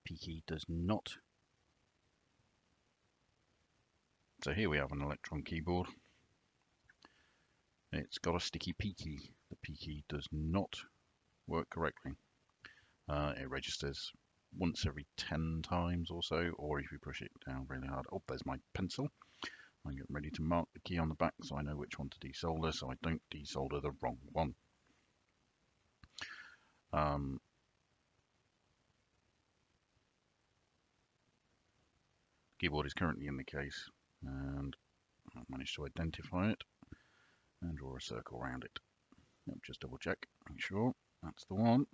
P key does not. So here we have an Electron keyboard. It's got a sticky P key. The P key does not work correctly. It registers once every 10 times or so, or if you push it down really hard. Oh, there's my pencil. I'm getting ready to mark the key on the back so I know which one to desolder, so I don't desolder the wrong one. Keyboard is currently in the case, and I've managed to identify it and draw a circle around it. Yep, just double check, make sure that's the one.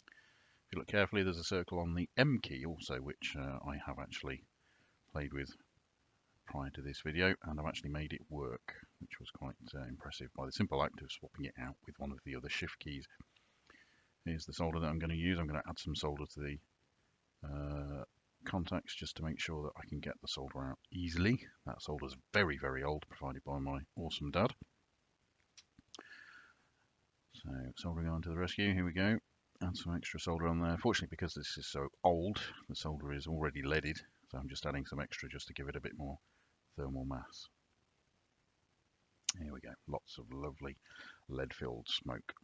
If you look carefully, there's a circle on the M key also, which I have actually played with prior to this video, and I've actually made it work, which was quite impressive by the simple act of swapping it out with one of the other shift keys. Here's the solder that I'm going to use. I'm going to add some solder to the contacts just to make sure that I can get the solder out easily. That solder's very, very old, provided by my awesome dad. So soldering on to the rescue, here we go. Add some extra solder on there. Fortunately, because this is so old, the solder is already leaded, so I'm just adding some extra just to give it a bit more thermal mass. Here we go, lots of lovely lead-filled smoke.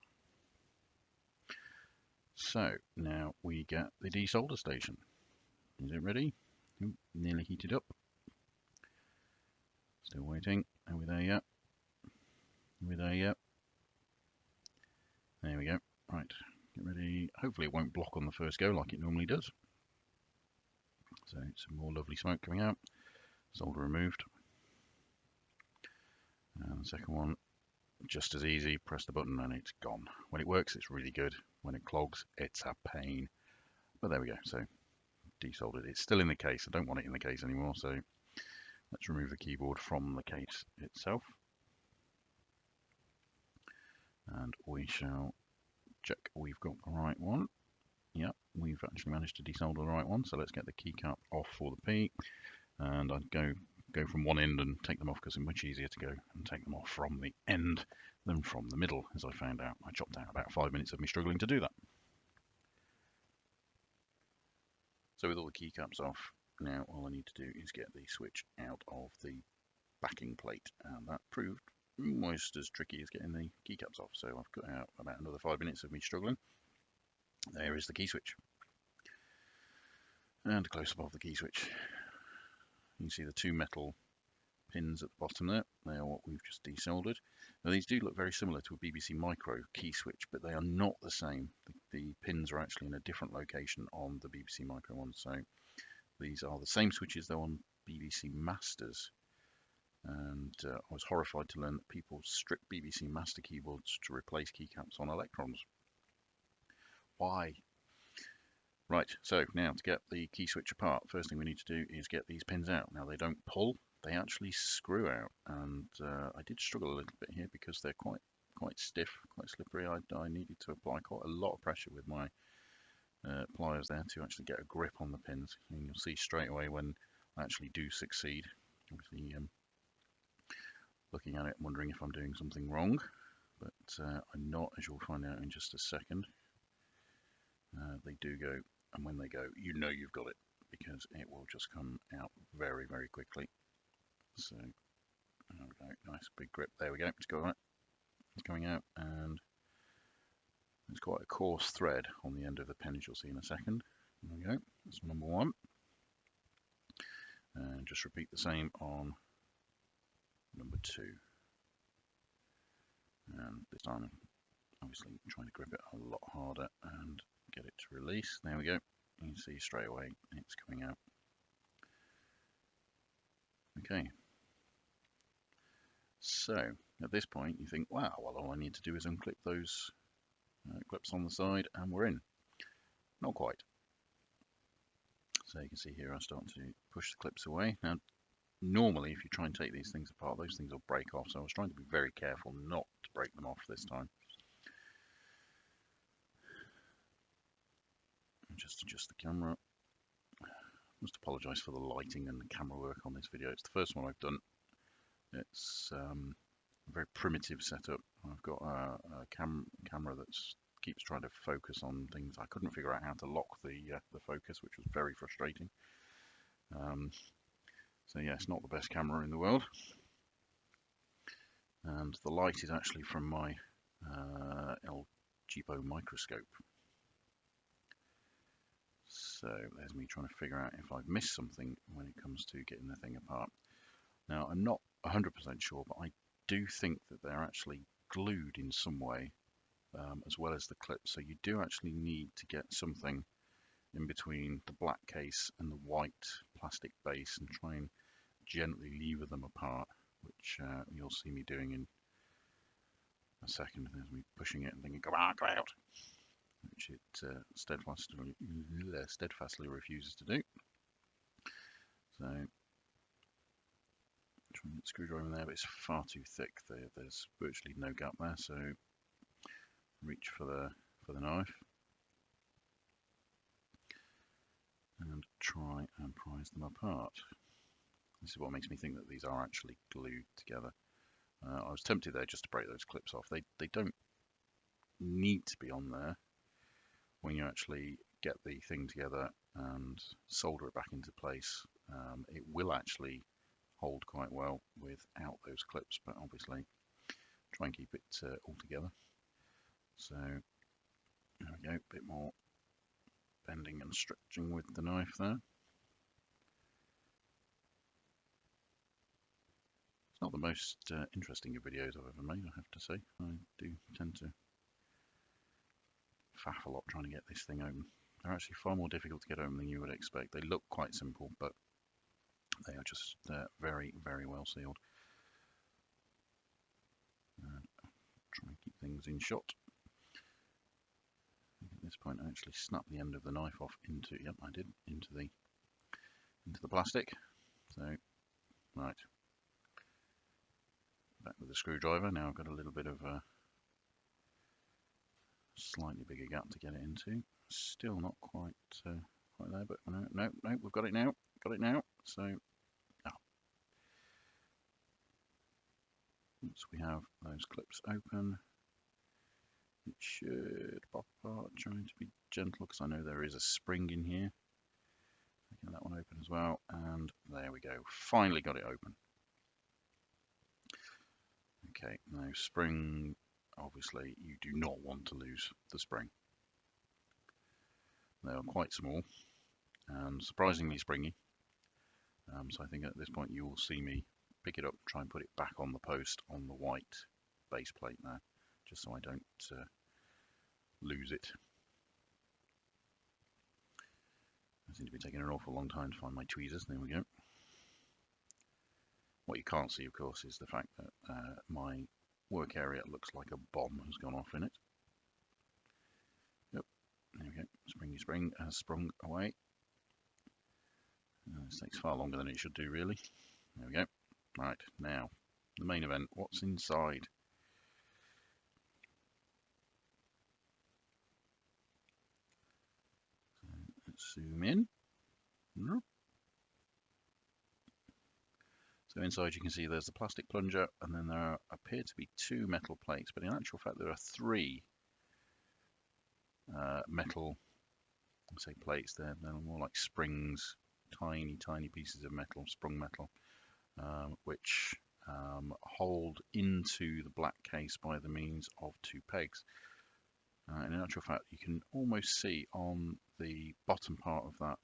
So now we get the desolder station. Is it ready? Ooh, nearly heated up. Still waiting. Are we there yet? Are we there yet? There we go. Right, get ready. Hopefully it won't block on the first go like it normally does. So some more lovely smoke coming out. Solder removed. And the second one, just as easy. Press the button and it's gone. When it works, it's really good. When it clogs, it's a pain. But there we go. So desoldered. It's still in the case. I don't want it in the case anymore, so let's remove the keyboard from the case itself, and we shall check we've got the right one. Yep, we've actually managed to desolder the right one, so let's get the keycap off for the P, and I'd go from one end and take them off because it's much easier to go and take them off from the end than from the middle, as I found out. I chopped out about 5 minutes of me struggling to do that. So with all the keycaps off, now all I need to do is get the switch out of the backing plate, and that proved almost as tricky as getting the keycaps off. So I've got out about another 5 minutes of me struggling. There is the key switch, and a close-up of the key switch. You can see the two metal pins at the bottom there. They are what we've just desoldered. Now these do look very similar to a BBC Micro key switch, but they are not the same. The pins are actually in a different location on the BBC Micro one. So these are the same switches though on BBC Masters. And I was horrified to learn that people strip BBC Master keyboards to replace keycaps on Electrons. Why? Right, so now to get the key switch apart, first thing we need to do is get these pins out. Now they don't pull, they actually screw out, and I did struggle a little bit here because they're quite stiff, quite slippery. I needed to apply quite a lot of pressure with my pliers there to actually get a grip on the pins, and you'll see straight away when I actually do succeed. Obviously, looking at it, wondering if I'm doing something wrong, but I'm not, as you'll find out in just a second. They do go, and when they go, you know you've got it, because it will just come out very, very quickly. So, there we go, nice big grip, there we go, it's got it, it's coming out, and there's quite a coarse thread on the end of the pen, as you'll see in a second. There we go, that's number one. And just repeat the same on number two. And this time, obviously, trying to grip it a lot harder and get it to release. There we go. You can see straight away it's coming out. Okay. So at this point, you think, wow, well, all I need to do is unclip those clips on the side, and we're in. Not quite. So you can see here, I start to push the clips away. Now, normally, if you try and take these things apart, those things will break off. So I was trying to be very careful not to break them off this time. Just adjust the camera. I must apologise for the lighting and the camera work on this video. It's the first one I've done. It's a very primitive setup. I've got a camera that's keeps trying to focus on things. I couldn't figure out how to lock the focus, which was very frustrating. So yeah, it's not the best camera in the world. And the light is actually from my LGBO microscope. So there's me trying to figure out if I've missed something when it comes to getting the thing apart. Now, I'm not 100% sure, but I do think that they're actually glued in some way, as well as the clips. So you do actually need to get something in between the black case and the white plastic base and try and gently lever them apart, which you'll see me doing in a second. There's me pushing it and thinking, come on, go out, which it steadfastly refuses to do. So trying to get the screwdriver in there, but it's far too thick. There's virtually no gap there, so reach for the knife and try and prise them apart. This is what makes me think that these are actually glued together. I was tempted there just to break those clips off. They don't need to be on there when you actually get the thing together and solder it back into place. It will actually hold quite well without those clips, but obviously try and keep it all together. So there we go, a bit more bending and stretching with the knife there. It's not the most interesting of videos I've ever made, I have to say. I do tend to faff a lot trying to get this thing open. They're actually far more difficult to get open than you would expect. They look quite simple, but they are just very, very well sealed. Try and keep things in shot. At this point, I actually snap the end of the knife off into, yep, I did, into the plastic. So, right, back with the screwdriver. Now I've got a little bit of a slightly bigger gap to get it into. Still not quite there, but no, we've got it now. Got it now. So, once we have those clips open, it should pop apart. Trying to be gentle because I know there is a spring in here. Get that one open as well, and there we go. Finally got it open. Okay, now spring. Obviously, you do not want to lose the spring. They are quite small and surprisingly springy. So I think at this point you will see me pick it up, try and put it back on the post on the white base plate there, just so I don't lose it. I seem to be taking an awful long time to find my tweezers. There we go. What you can't see, of course, is the fact that my work area looks like a bomb has gone off in it. Yep, there we go. Springy spring has sprung away. This takes far longer than it should do, really. There we go. Right, now, the main event. What's inside? Let's zoom in. So inside you can see there's the plastic plunger, and then there appear to be 2 metal plates, but in actual fact there are 3 metal, say plates. They're more like springs, tiny pieces of metal, sprung metal, which hold into the black case by the means of 2 pegs. And in actual fact, you can almost see on the bottom part of that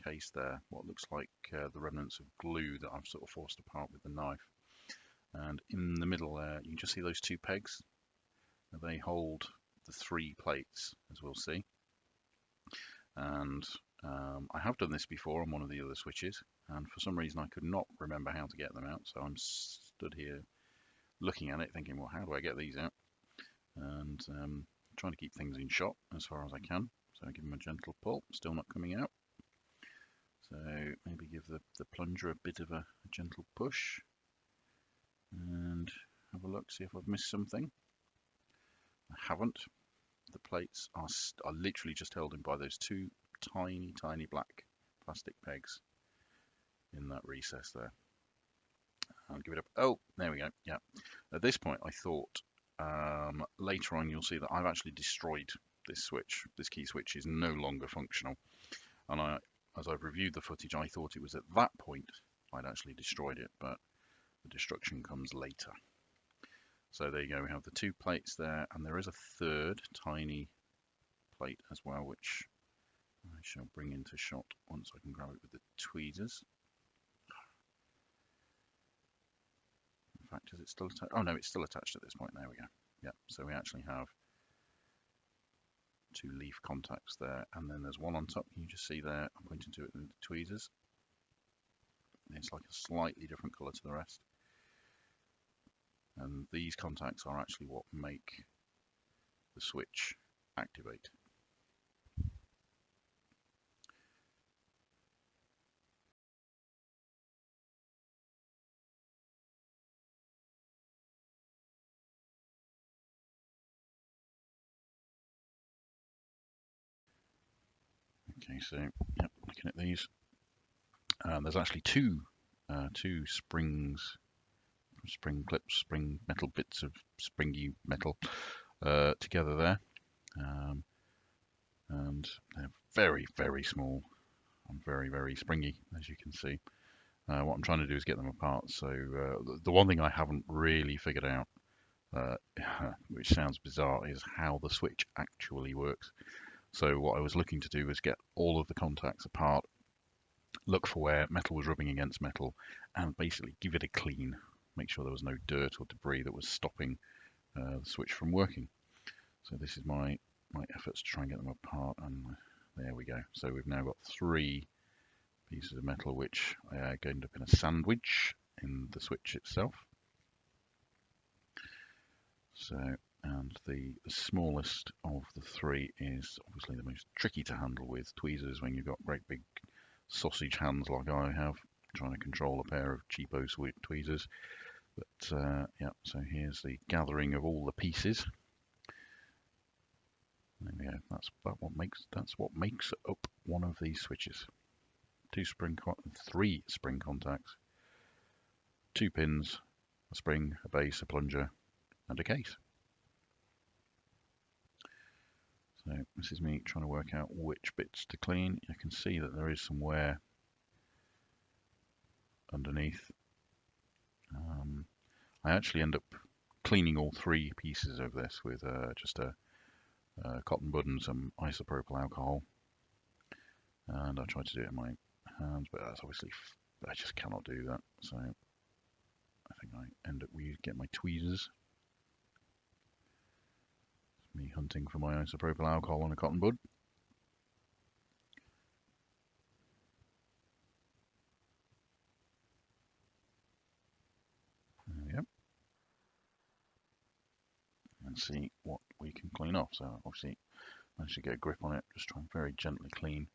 case there what looks like the remnants of glue that I've sort of forced apart with the knife. And in the middle there, you can just see those 2 pegs. They hold the 3 plates, as we'll see. And I have done this before on one of the other switches, and for some reason I could not remember how to get them out. So I'm stood here looking at it, thinking, well, how do I get these out? And trying to keep things in shot as far as I can. So I give them a gentle pull, still not coming out. So maybe give the plunger a bit of a gentle push and have a look, see if I've missed something. I haven't. The plates are literally just held in by those 2 tiny black plastic pegs in that recess there. I'll give it up. Oh, there we go. Yeah. At this point, I thought later on you'll see that I've actually destroyed this switch. This key switch is no longer functional, and as I've reviewed the footage, I thought it was at that point I'd actually destroyed it, but the destruction comes later. So there you go, we have the two plates there, and there is a third tiny plate as well, which I shall bring into shot once I can grab it with the tweezers. In fact, is it still attached? Oh no, it's still attached at this point. There we go. Yeah, so we actually have two leaf contacts there, and then there's one on top. You just see there, I'm pointing to it with the tweezers. It's like a slightly different colour to the rest. And these contacts are actually what make the switch activate. Okay, so yep, looking at these, there's actually two springs, spring clips, spring metal bits of springy metal together there, and they're very, very small and very, very springy, as you can see. What I'm trying to do is get them apart. So the one thing I haven't really figured out, which sounds bizarre, is how the switch actually works. So what I was looking to do was get all of the contacts apart, look for where metal was rubbing against metal, and basically give it a clean. Make sure there was no dirt or debris that was stopping the switch from working. So this is my efforts to try and get them apart, and there we go. So we've now got three pieces of metal which are going up in a sandwich in the switch itself. So, and the smallest of the three is obviously the most tricky to handle with tweezers when you've got great big sausage hands like I have, trying to control a pair of cheapo tweezers. But yeah, so here's the gathering of all the pieces. There we go. That's what makes up one of these switches. Three spring contacts, two pins, a spring, a base, a plunger, and a case. So this is me trying to work out which bits to clean. You can see that there is some wear underneath. I actually end up cleaning all three pieces of this with just a cotton bud and some isopropyl alcohol. And I tried to do it in my hands, but that's obviously, I just cannot do that. So I think I end up get my tweezers. Me hunting for my isopropyl alcohol on a cotton bud. There we go. And see what we can clean off. So obviously managed to get a grip on it, just trying very gently clean.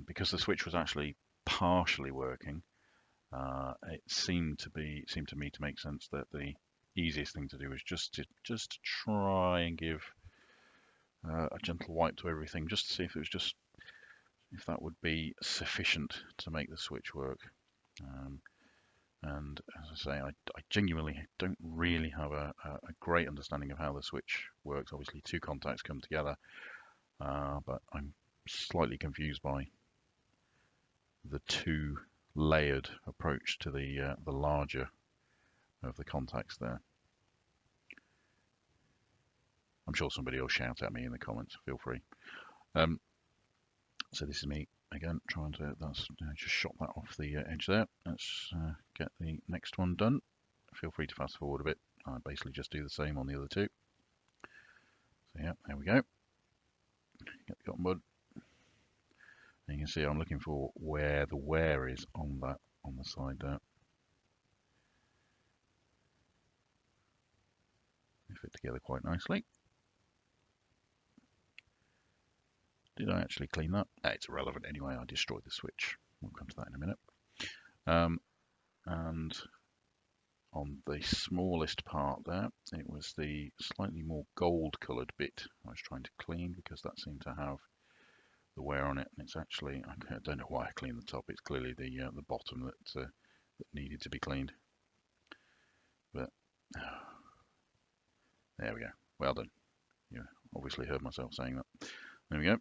Because the switch was actually partially working, it seemed to me to make sense that the easiest thing to do is just to try and give a gentle wipe to everything, just to see if that would be sufficient to make the switch work. And as I say, I genuinely don't really have a great understanding of how the switch works. Obviously, two contacts come together, but I'm slightly confused by the two layered approach to the larger of the contacts there. I'm sure somebody will shout at me in the comments. Feel free. So this is me again trying to. Just shot that off the edge there. Let's get the next one done. Feel free to fast forward a bit. I basically just do the same on the other two. So yeah, there we go. Get the cotton bud. And you can see I'm looking for where the wear is on the side there. They fit together quite nicely. Did I actually clean that? It's irrelevant anyway. I destroyed the switch. We'll come to that in a minute. And on the smallest part there, it was the slightly more gold coloured bit I was trying to clean, because that seemed to have the wear on it. And it's actually, I don't know why I cleaned the top. It's clearly the bottom that needed to be cleaned. But There we go. Well done. You obviously heard myself saying that. There we go.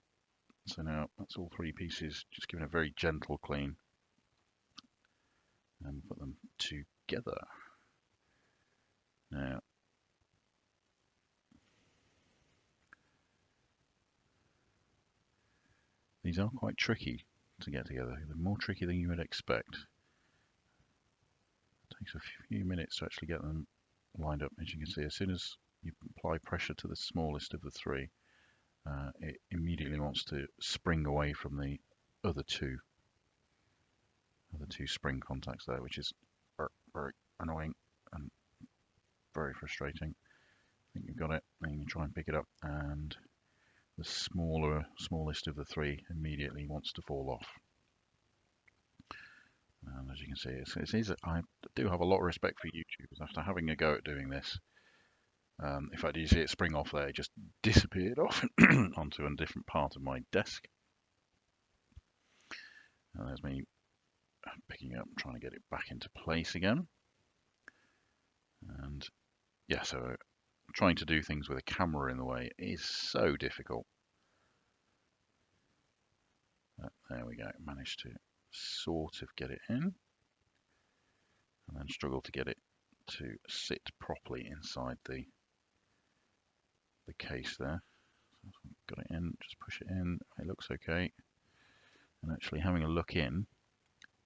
So now that's all three pieces, just giving a very gentle clean and put them together. Now, these are quite tricky to get together. They're more tricky than you would expect. It takes a few minutes to actually get them lined up. As you can see, as soon as you apply pressure to the smallest of the three, it immediately wants to spring away from the other two spring contacts there, which is very annoying and very frustrating. I think you've got it, and you try and pick it up, and the smallest of the three immediately wants to fall off. And as you can see, it's easy. I do have a lot of respect for YouTubers after having a go at doing this. In fact, you see it spring off there, it just disappeared off onto a different part of my desk. And there's me picking up, trying to get it back into place again. And yeah, so trying to do things with a camera in the way is so difficult. There we go, managed to sort of get it in, and then struggle to get it to sit properly inside the case there. So got it in, just push it in, it looks okay. And actually having a look in,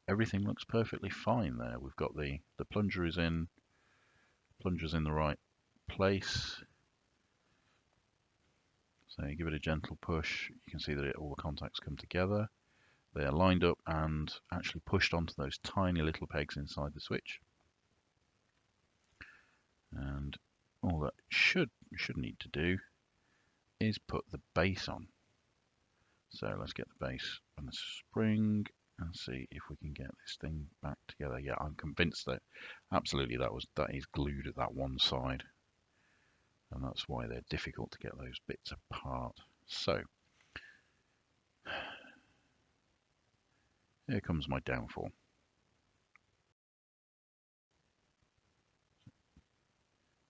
everything looks perfectly fine there. We've got the plunger is in, plunger's in the right place. So you give it a gentle push, you can see that all the contacts come together. They are lined up and actually pushed onto those tiny little pegs inside the switch. And all that should need to do is put the base on. So let's get the base and the spring and see if we can get this thing back together. Yeah, I'm convinced that absolutely that is glued at that one side, and that's why they're difficult to get those bits apart. So here comes my downfall.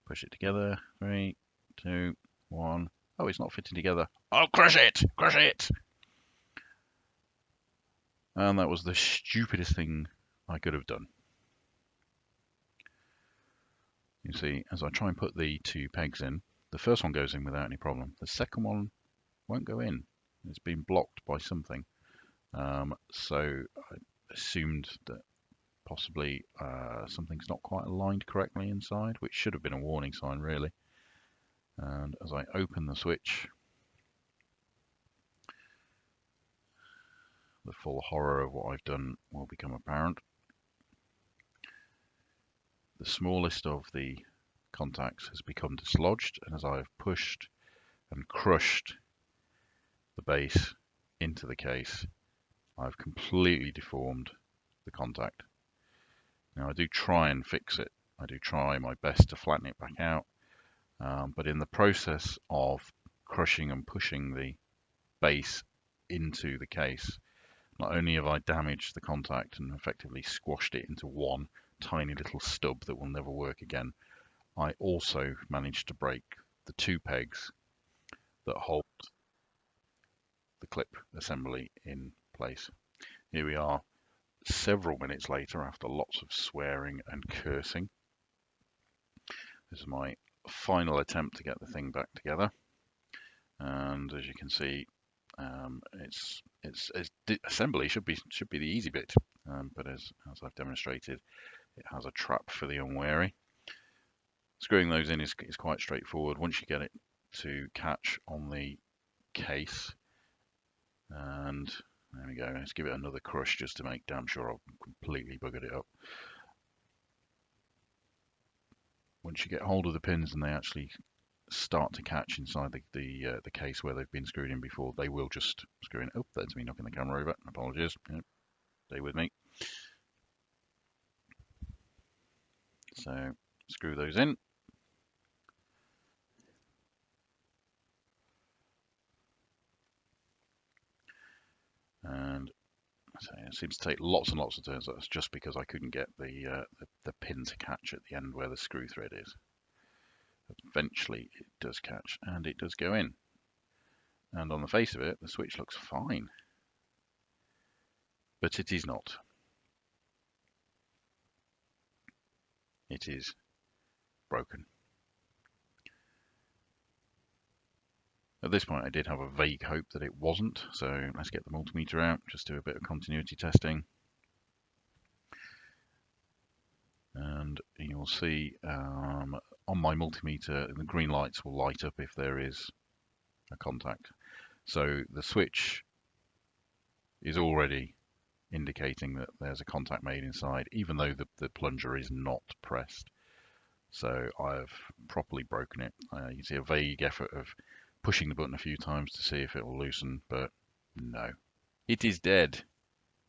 Push it together. 3, 2, 1. Oh, it's not fitting together. Oh, crush it! Crush it! And that was the stupidest thing I could have done. You see, as I try and put the two pegs in, the first one goes in without any problem. The second one won't go in. It's been blocked by something. So I assumed that possibly something's not quite aligned correctly inside, which should have been a warning sign really. And as I open the switch, the full horror of what I've done will become apparent. The smallest of the contacts has become dislodged, and as I've pushed and crushed the base into the case, I've completely deformed the contact. Now I do try and fix it. I do try my best to flatten it back out, but in the process of crushing and pushing the base into the case, not only have I damaged the contact and effectively squashed it into one tiny little stub that will never work again, I also managed to break the two pegs that hold the clip assembly in place. Here we are several minutes later after lots of swearing and cursing. This is my final attempt to get the thing back together, and as you can see, assembly should be the easy bit, but as I've demonstrated, it has a trap for the unwary. Screwing those in is quite straightforward once you get it to catch on the case. And there we go. Let's give it another crush just to make damn sure I've completely buggered it up. Once you get hold of the pins and they actually start to catch inside the case where they've been screwed in before, they will just screw in. Oh, that's me knocking the camera over. Apologies. Yep. Stay with me. So screw those in. And so it seems to take lots and lots of turns. That's just because I couldn't get the pin to catch at the end where the screw thread is. Eventually it does catch and it does go in. And on the face of it, the switch looks fine. But it is not. It is broken. At this point I did have a vague hope that it wasn't, so let's get the multimeter out, just do a bit of continuity testing. And you'll see on my multimeter the green lights will light up if there is a contact. So the switch is already indicating that there's a contact made inside, even though the plunger is not pressed. So I've properly broken it. You can see a vague effort of pushing the button a few times to see if it will loosen, but no. It is dead.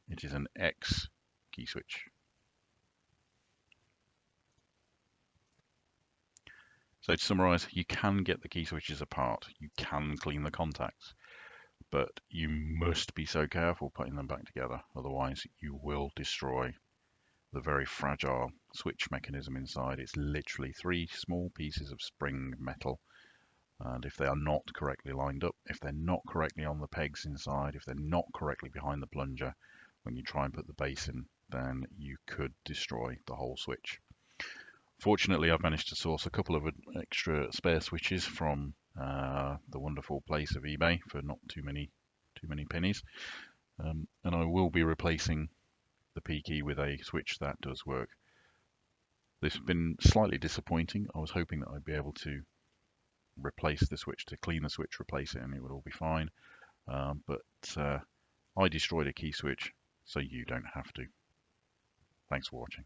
It is an X key switch. So to summarize, you can get the key switches apart. You can clean the contacts, but you must be so careful putting them back together. Otherwise, you will destroy the very fragile switch mechanism inside. It's literally 3 small pieces of spring metal. And if they are not correctly lined up, if they're not correctly on the pegs inside, if they're not correctly behind the plunger, when you try and put the base in, then you could destroy the whole switch. Fortunately, I've managed to source a couple of extra spare switches from the wonderful place of eBay for not too many pennies, and I will be replacing the P key with a switch that does work. This has been slightly disappointing. I was hoping that I'd be able to replace the switch, to clean the switch, replace it, and it would all be fine. But I destroyed a key switch, so you don't have to. Thanks for watching.